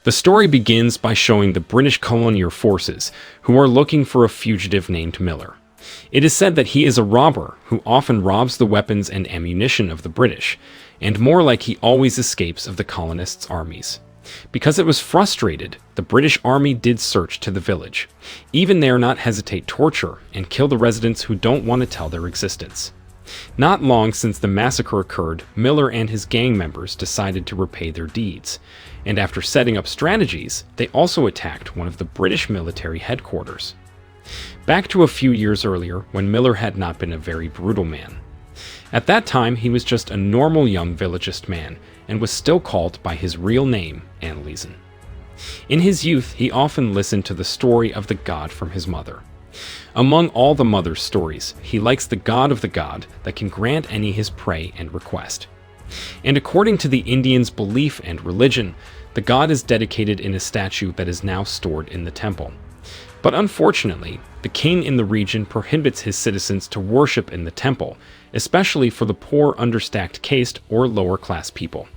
The story begins by showing the British colonial forces who are looking for a fugitive named Miller. It is said that he is a robber who often robs the weapons and ammunition of the British, and more like he always escapes of the colonists' armies. Because it was frustrated, the British army did search to the village. Even there not hesitate torture and kill the residents who don't want to tell their existence. Not long since the massacre occurred, Miller and his gang members decided to repay their deeds, and after setting up strategies, they also attacked one of the British military headquarters. Back to a few years earlier, when Miller had not been a very brutal man. At that time, he was just a normal young villagist man, and was still called by his real name, Anneliesen. In his youth, he often listened to the story of the god from his mother. Among all the mother's stories, he likes the god of the god that can grant any his prey and request. And according to the Indians' belief and religion, the god is dedicated in a statue that is now stored in the temple. But unfortunately, the king in the region prohibits his citizens to worship in the temple, especially for the poor understacked caste or lower class people.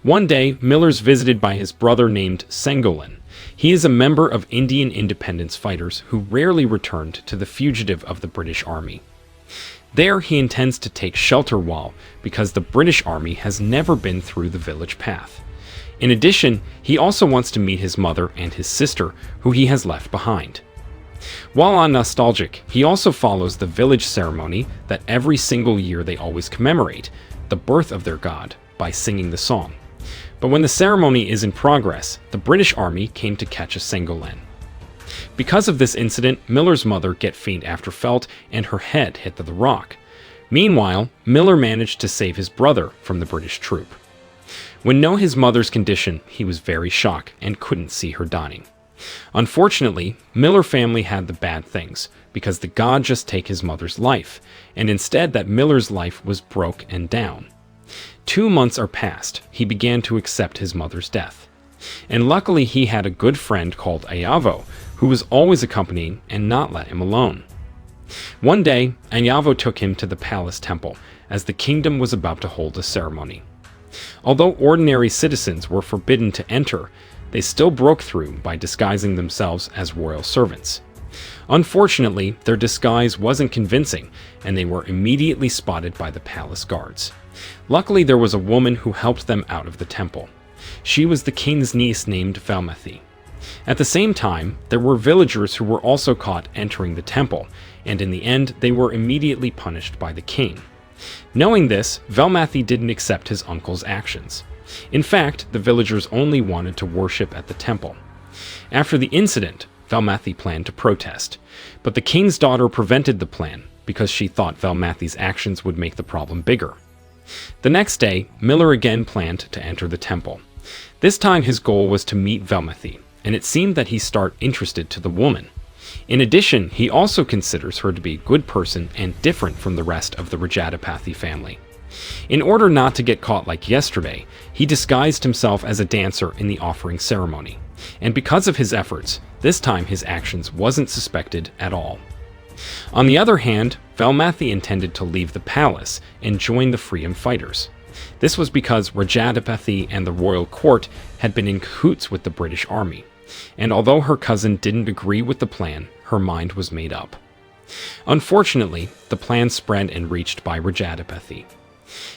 One day, Miller's visited by his brother named Sengolan. He is a member of Indian independence fighters who rarely returned to the fugitive of the British army. There he intends to take shelter while, because the British army has never been through the village path. In addition, he also wants to meet his mother and his sister, who he has left behind. While on nostalgic, he also follows the village ceremony that every single year they always commemorate, the birth of their god, by singing the song. But when the ceremony is in progress, the British army came to catch a Sengolan. Because of this incident, Miller's mother get faint after felt and her head hit the rock. Meanwhile, Miller managed to save his brother from the British troop. When know his mother's condition, he was very shocked and couldn't see her dying. Unfortunately, Miller family had the bad things, because the god just take his mother's life, and instead that Miller's life was broke and down. 2 months are passed, he began to accept his mother's death. And luckily he had a good friend called Ayavo, who was always accompanying and not let him alone. One day, Ayavo took him to the palace temple, as the kingdom was about to hold a ceremony. Although ordinary citizens were forbidden to enter, they still broke through by disguising themselves as royal servants. Unfortunately, their disguise wasn't convincing, and they were immediately spotted by the palace guards. Luckily, there was a woman who helped them out of the temple. She was the king's niece named Velmathi. At the same time, there were villagers who were also caught entering the temple, and in the end, they were immediately punished by the king. Knowing this, Velmathi didn't accept his uncle's actions. In fact, the villagers only wanted to worship at the temple. After the incident, Velmathi planned to protest, but the king's daughter prevented the plan because she thought Velmathi's actions would make the problem bigger. The next day, Miller again planned to enter the temple. This time his goal was to meet Velmathi, and it seemed that he started interested to the woman. In addition, he also considers her to be a good person and different from the rest of the Rajadapathy family. In order not to get caught like yesterday, he disguised himself as a dancer in the offering ceremony. And because of his efforts, this time his actions wasn't suspected at all. On the other hand, Velmathi intended to leave the palace and join the freedom fighters. This was because Rajadapathy and the royal court had been in cahoots with the British army, and although her cousin didn't agree with the plan, her mind was made up. Unfortunately, the plan spread and reached by Rajadapathy.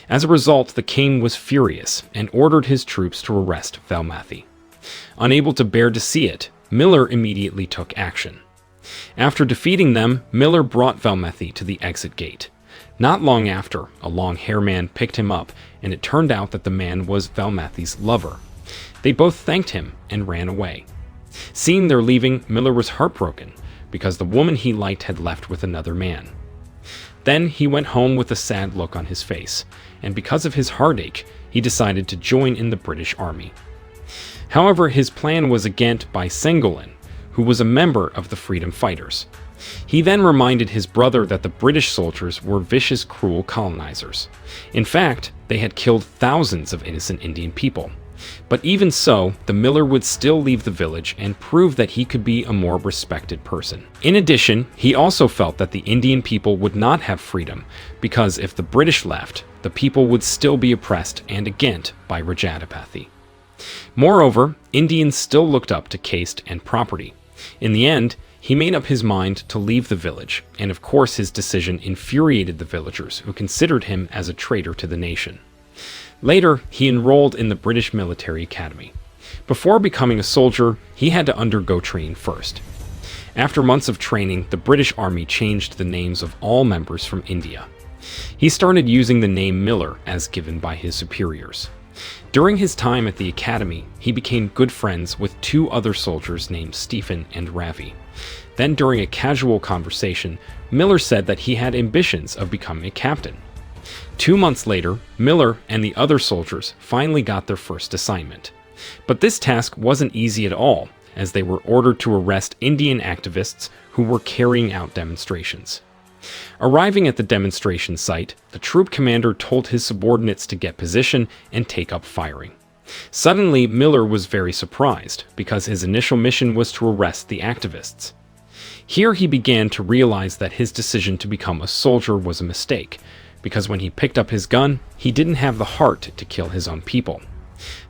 As a result, the king was furious and ordered his troops to arrest Velmathi. Unable to bear to see it, Miller immediately took action. After defeating them, Miller brought Velmathi to the exit gate. Not long after, a long-haired man picked him up, and it turned out that the man was Velmathi's lover. They both thanked him and ran away. Seeing their leaving, Miller was heartbroken, because the woman he liked had left with another man. Then he went home with a sad look on his face, and because of his heartache, he decided to join in the British army. However, his plan was against by Sengolan, who was a member of the freedom fighters. He then reminded his brother that the British soldiers were vicious, cruel colonizers. In fact, they had killed thousands of innocent Indian people. But even so, the Miller would still leave the village and prove that he could be a more respected person. In addition, he also felt that the Indian people would not have freedom, because if the British left, the people would still be oppressed and again by Rajadapathy. Moreover, Indians still looked up to caste and property. In the end, he made up his mind to leave the village, and of course his decision infuriated the villagers who considered him as a traitor to the nation. Later, he enrolled in the British Military Academy. Before becoming a soldier, he had to undergo training first. After months of training, the British Army changed the names of all members from India. He started using the name Miller as given by his superiors. During his time at the academy, he became good friends with two other soldiers named Stephen and Ravi. Then during a casual conversation, Miller said that he had ambitions of becoming a captain. 2 months later, Miller and the other soldiers finally got their first assignment. But this task wasn't easy at all, as they were ordered to arrest Indian activists who were carrying out demonstrations. Arriving at the demonstration site, the troop commander told his subordinates to get position and take up firing. Suddenly, Miller was very surprised, because his initial mission was to arrest the activists. Here he began to realize that his decision to become a soldier was a mistake, because when he picked up his gun, he didn't have the heart to kill his own people.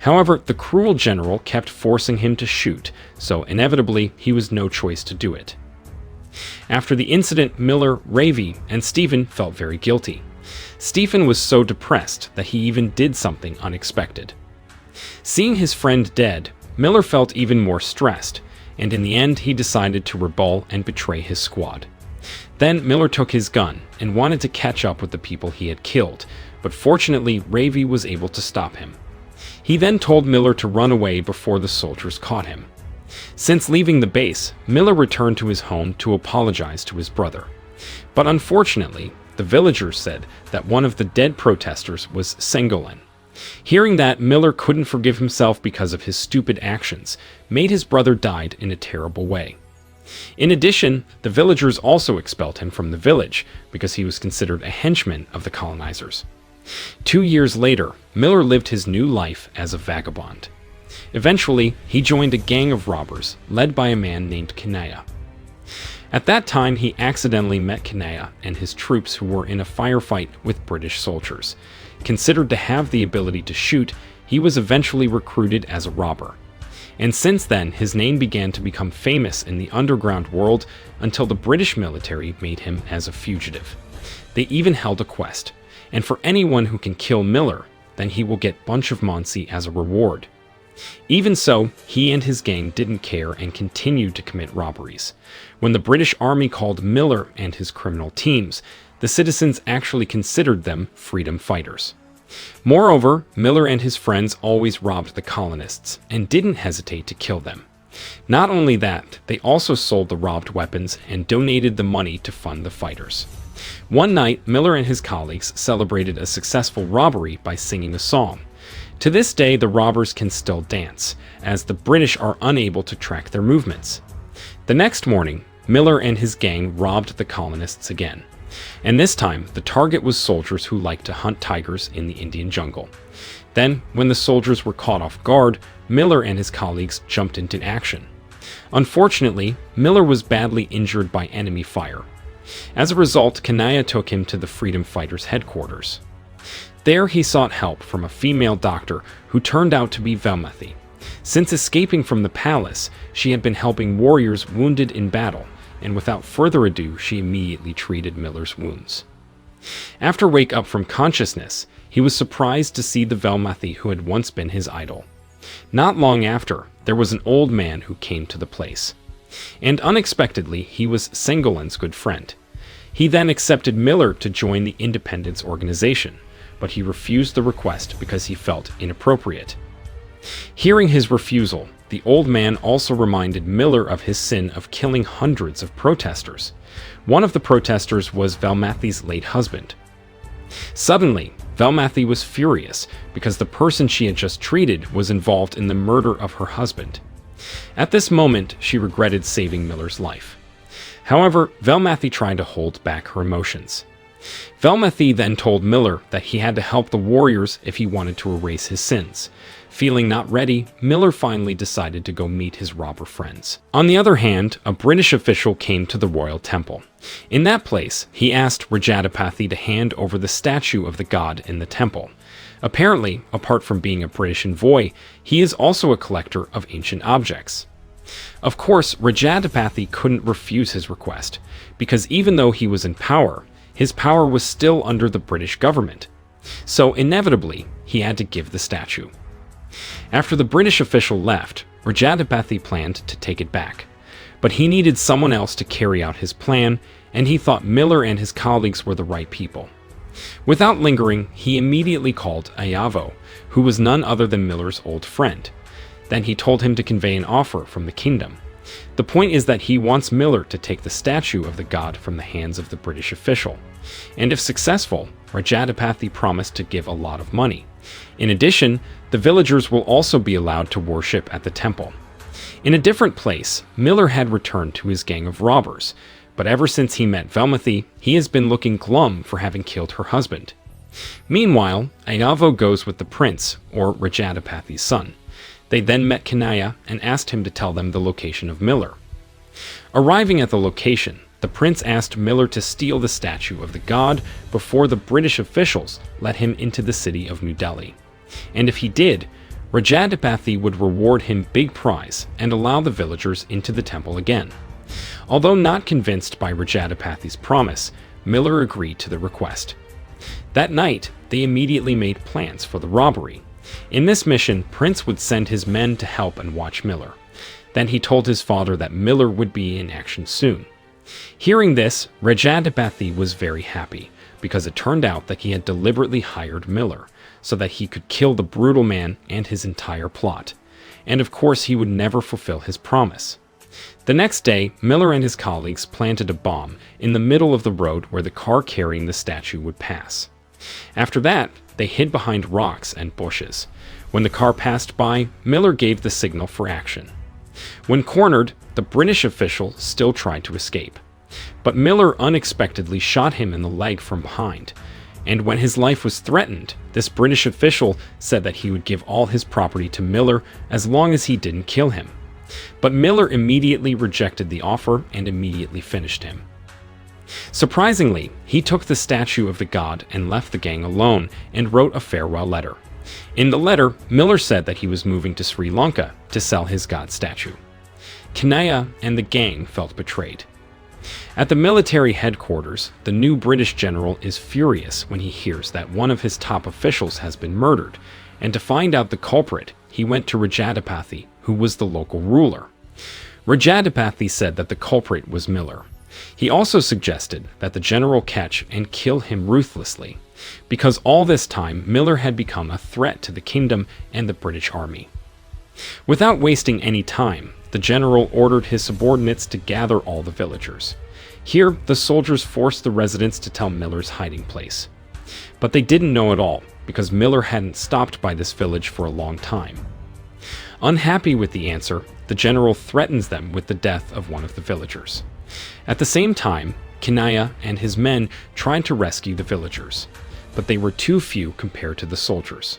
However, the cruel general kept forcing him to shoot, so inevitably he was no choice to do it. After the incident, Miller, Ravi, and Stephen felt very guilty. Stephen was so depressed that he even did something unexpected. Seeing his friend dead, Miller felt even more stressed, and in the end he decided to rebel and betray his squad. Then Miller took his gun and wanted to catch up with the people he had killed, but fortunately Ravi was able to stop him. He then told Miller to run away before the soldiers caught him. Since leaving the base, Miller returned to his home to apologize to his brother. But unfortunately, the villagers said that one of the dead protesters was Sengolan. Hearing that, Miller couldn't forgive himself because of his stupid actions, made his brother died in a terrible way. In addition, the villagers also expelled him from the village because he was considered a henchman of the colonizers. 2 years later, Miller lived his new life as a vagabond. Eventually, he joined a gang of robbers led by a man named Kanaya. At that time, he accidentally met Kanaya and his troops who were in a firefight with British soldiers. Considered to have the ability to shoot, he was eventually recruited as a robber. And since then, his name began to become famous in the underground world until the British military made him as a fugitive. They even held a quest, and for anyone who can kill Miller, then he will get bunch of Monsi as a reward. Even so, he and his gang didn't care and continued to commit robberies. When the British Army called Miller and his criminal teams, the citizens actually considered them freedom fighters. Moreover, Miller and his friends always robbed the colonists and didn't hesitate to kill them. Not only that, they also sold the robbed weapons and donated the money to fund the fighters. One night, Miller and his colleagues celebrated a successful robbery by singing a song. To this day, the robbers can still dance, as the British are unable to track their movements. The next morning, Miller and his gang robbed the colonists again. And this time, the target was soldiers who liked to hunt tigers in the Indian jungle. Then, when the soldiers were caught off guard, Miller and his colleagues jumped into action. Unfortunately, Miller was badly injured by enemy fire. As a result, Kanaya took him to the freedom fighters' headquarters. There he sought help from a female doctor who turned out to be Velmathi. Since escaping from the palace, she had been helping warriors wounded in battle, and without further ado, she immediately treated Miller's wounds. After wake up from consciousness, he was surprised to see the Velmathi who had once been his idol. Not long after, there was an old man who came to the place. And unexpectedly, he was Sengolan's good friend. He then accepted Miller to join the independence organization, but he refused the request because he felt inappropriate. Hearing his refusal, the old man also reminded Miller of his sin of killing hundreds of protesters. One of the protesters was Velmathi's late husband. Suddenly, Velmathi was furious because the person she had just treated was involved in the murder of her husband. At this moment, she regretted saving Miller's life. However, Velmathi tried to hold back her emotions. Velmathi then told Miller that he had to help the warriors if he wanted to erase his sins. Feeling not ready, Miller finally decided to go meet his robber friends. On the other hand, a British official came to the royal temple. In that place, he asked Rajadapathy to hand over the statue of the god in the temple. Apparently, apart from being a British envoy, he is also a collector of ancient objects. Of course, Rajadipathy couldn't refuse his request, because even though he was in power, his power was still under the British government. So inevitably, he had to give the statue. After the British official left, Rajadipathy planned to take it back. But he needed someone else to carry out his plan, and he thought Miller and his colleagues were the right people. Without lingering, he immediately called Ayavo, who was none other than Miller's old friend. Then he told him to convey an offer from the kingdom. The point is that he wants Miller to take the statue of the god from the hands of the British official. And if successful, Rajadipathy promised to give a lot of money. In addition, the villagers will also be allowed to worship at the temple. In a different place, Miller had returned to his gang of robbers, but ever since he met Velmathy, he has been looking glum for having killed her husband. Meanwhile, Ayavo goes with the prince, or Rajadipathy's son. They then met Kanaya and asked him to tell them the location of Miller. Arriving at the location, the prince asked Miller to steal the statue of the god before the British officials let him into the city of New Delhi. And if he did, Rajadipathy would reward him big prize and allow the villagers into the temple again. Although not convinced by Rajadipathy's promise, Miller agreed to the request. That night, they immediately made plans for the robbery. In this mission, Prince would send his men to help and watch Miller. Then he told his father that Miller would be in action soon. Hearing this, Rajadipathy was very happy, because it turned out that he had deliberately hired Miller, so that he could kill the brutal man and his entire plot. And of course, he would never fulfill his promise. The next day, Miller and his colleagues planted a bomb in the middle of the road where the car carrying the statue would pass. After that, they hid behind rocks and bushes. When the car passed by, Miller gave the signal for action. When cornered, the British official still tried to escape. But Miller unexpectedly shot him in the leg from behind. And when his life was threatened, this British official said that he would give all his property to Miller as long as he didn't kill him. But Miller immediately rejected the offer and immediately finished him. Surprisingly, he took the statue of the god and left the gang alone and wrote a farewell letter. In the letter, Miller said that he was moving to Sri Lanka to sell his god statue. Kanaya and the gang felt betrayed. At the military headquarters, the new British general is furious when he hears that one of his top officials has been murdered, and to find out the culprit, he went to Rajadipathy, who was the local ruler. Rajadipathy said that the culprit was Miller. He also suggested that the general catch and kill him ruthlessly, because all this time Miller had become a threat to the kingdom and the British army. Without wasting any time, the general ordered his subordinates to gather all the villagers. Here, the soldiers forced the residents to tell Miller's hiding place. But they didn't know at all, because Miller hadn't stopped by this village for a long time. Unhappy with the answer, the general threatens them with the death of one of the villagers. At the same time, Kanaya and his men tried to rescue the villagers, but they were too few compared to the soldiers.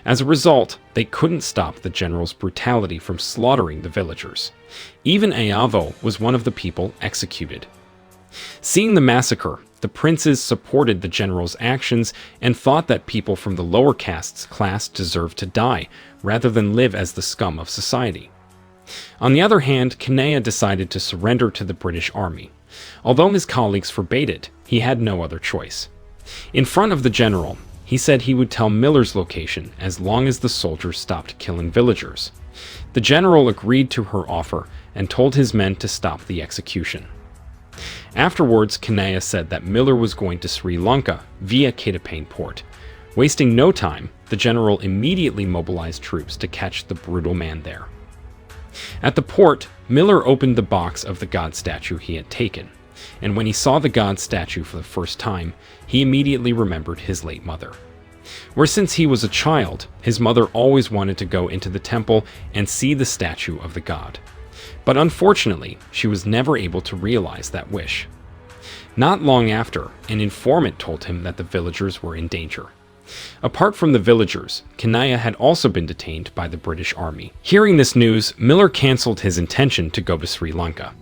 As a result, they couldn't stop the general's brutality from slaughtering the villagers. Even Ayavo was one of the people executed. Seeing the massacre, the princes supported the general's actions and thought that people from the lower castes class deserved to die, rather than live as the scum of society. On the other hand, Kanaya decided to surrender to the British army. Although his colleagues forbade it, he had no other choice. In front of the general, he said he would tell Miller's location as long as the soldiers stopped killing villagers. The general agreed to her offer and told his men to stop the execution. Afterwards, Kanaya said that Miller was going to Sri Lanka via Kitapane port. Wasting no time, the general immediately mobilized troops to catch the brutal man there. At the port, Miller opened the box of the god statue he had taken, and when he saw the god statue for the first time, he immediately remembered his late mother. Where since he was a child, his mother always wanted to go into the temple and see the statue of the god. But unfortunately, she was never able to realize that wish. Not long after, an informant told him that the villagers were in danger. Apart from the villagers, Kanaya had also been detained by the British army. Hearing this news, Miller cancelled his intention to go to Sri Lanka.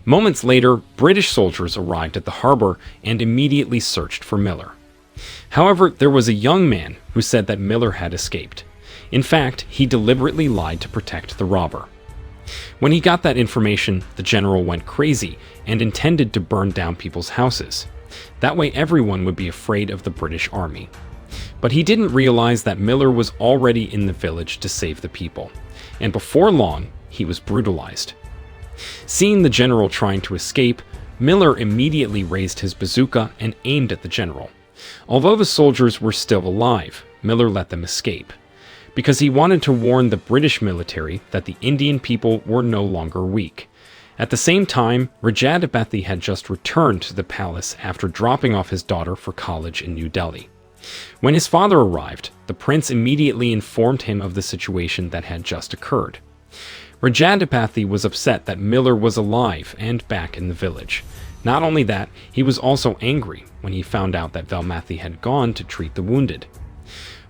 Moments later, British soldiers arrived at the harbor and immediately searched for Miller. However, there was a young man who said that Miller had escaped. In fact, he deliberately lied to protect the robber. When he got that information, the general went crazy and intended to burn down people's houses. That way everyone would be afraid of the British army. But he didn't realize that Miller was already in the village to save the people, and before long, he was brutalized. Seeing the general trying to escape, Miller immediately raised his bazooka and aimed at the general. Although the soldiers were still alive, Miller let them escape, because he wanted to warn the British military that the Indian people were no longer weak. At the same time, Rajadipathy had just returned to the palace after dropping off his daughter for college in New Delhi. When his father arrived, the prince immediately informed him of the situation that had just occurred. Rajadipathy was upset that Miller was alive and back in the village. Not only that, he was also angry when he found out that Velmathi had gone to treat the wounded.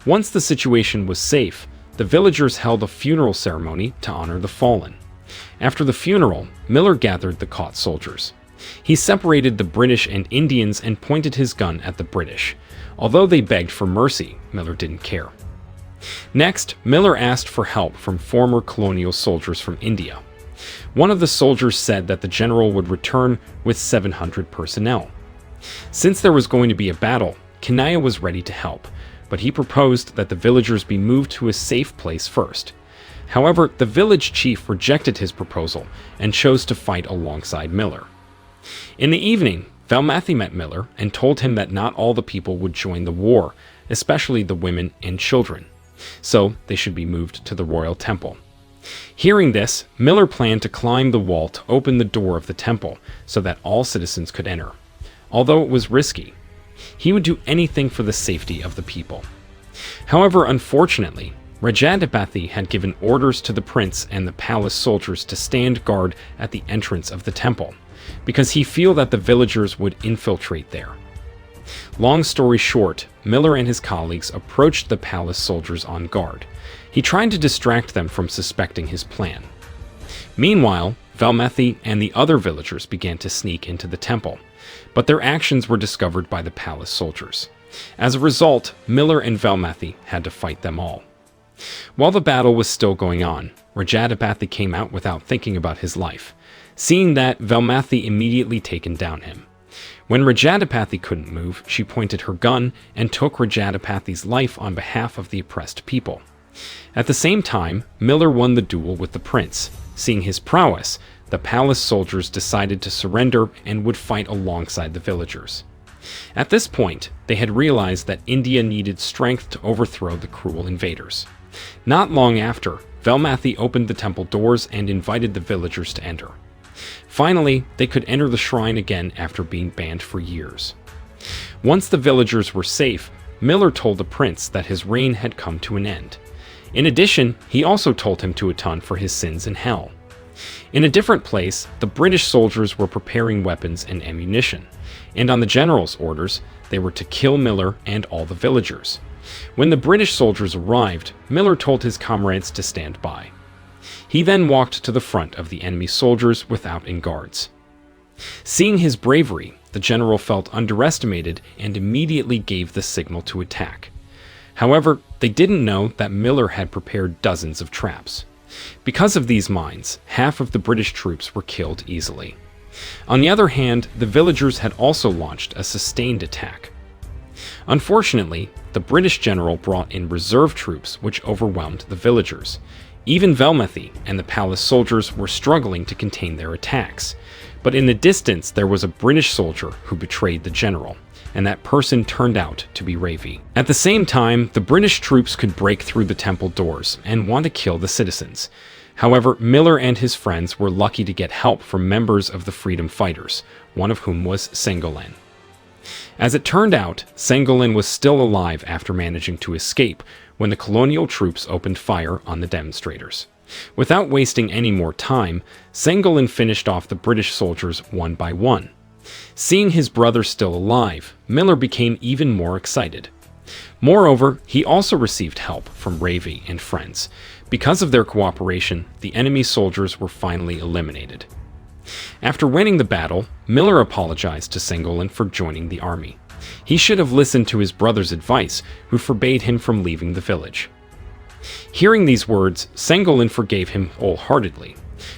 Once the situation was safe, the villagers held a funeral ceremony to honor the fallen. After the funeral, Miller gathered the caught soldiers. He separated the British and Indians and pointed his gun at the British. Although they begged for mercy, Miller didn't care. Next, Miller asked for help from former colonial soldiers from India. One of the soldiers said that the general would return with 700 personnel. Since there was going to be a battle, Kanaya was ready to help, but he proposed that the villagers be moved to a safe place first. However, the village chief rejected his proposal and chose to fight alongside Miller. In the evening, Velmathi met Miller and told him that not all the people would join the war, especially the women and children, so they should be moved to the royal temple. Hearing this, Miller planned to climb the wall to open the door of the temple so that all citizens could enter. Although it was risky, he would do anything for the safety of the people. However, unfortunately, Rajadipathy had given orders to the prince and the palace soldiers to stand guard at the entrance of the temple, because he felt that the villagers would infiltrate there. Long story short, Miller and his colleagues approached the palace soldiers on guard. He tried to distract them from suspecting his plan. Meanwhile, Velmathi and the other villagers began to sneak into the temple, but their actions were discovered by the palace soldiers. As a result, Miller and Velmathi had to fight them all. While the battle was still going on, Rajadipathy came out without thinking about his life. Seeing that, Velmathi immediately taken down him. When Rajadipathy couldn't move, she pointed her gun and took Rajadipathy's life on behalf of the oppressed people. At the same time, Miller won the duel with the prince. Seeing his prowess, the palace soldiers decided to surrender and would fight alongside the villagers. At this point, they had realized that India needed strength to overthrow the cruel invaders. Not long after, Velmathi opened the temple doors and invited the villagers to enter. Finally, they could enter the shrine again after being banned for years. Once the villagers were safe, Miller told the prince that his reign had come to an end. In addition, he also told him to atone for his sins in hell. In a different place, the British soldiers were preparing weapons and ammunition, and on the general's orders, they were to kill Miller and all the villagers. When the British soldiers arrived, Miller told his comrades to stand by. He then walked to the front of the enemy soldiers without any guards. Seeing his bravery, the general felt underestimated and immediately gave the signal to attack. However, they didn't know that Miller had prepared dozens of traps. Because of these mines, half of the British troops were killed easily. On the other hand, the villagers had also launched a sustained attack. Unfortunately, the British general brought in reserve troops which overwhelmed the villagers. Even Velmathi and the palace soldiers were struggling to contain their attacks. But in the distance, there was a British soldier who betrayed the general, and that person turned out to be Ravi. At the same time, the British troops could break through the temple doors and want to kill the citizens. However, Miller and his friends were lucky to get help from members of the freedom fighters, one of whom was Sengolen. As it turned out, Sengolen was still alive after managing to escape when the colonial troops opened fire on the demonstrators. Without wasting any more time, Sengolen finished off the British soldiers one by one. Seeing his brother still alive, Miller became even more excited. Moreover, he also received help from Ravi and friends. Because of their cooperation, the enemy soldiers were finally eliminated. After winning the battle, Miller apologized to Sengolen for joining the army. He should have listened to his brother's advice, who forbade him from leaving the village. Hearing these words, Sengolin forgave him wholeheartedly.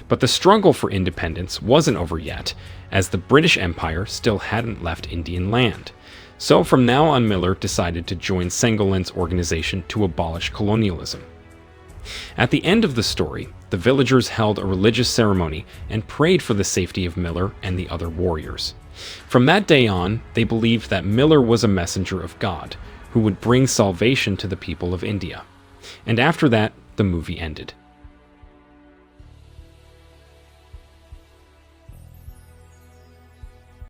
But the struggle for independence wasn't over yet, as the British Empire still hadn't left Indian land. So from now on, Miller decided to join Sengolin's organization to abolish colonialism. At the end of the story, the villagers held a religious ceremony and prayed for the safety of Miller and the other warriors. From that day on, they believed that Miller was a messenger of God, who would bring salvation to the people of India. And after that, the movie ended.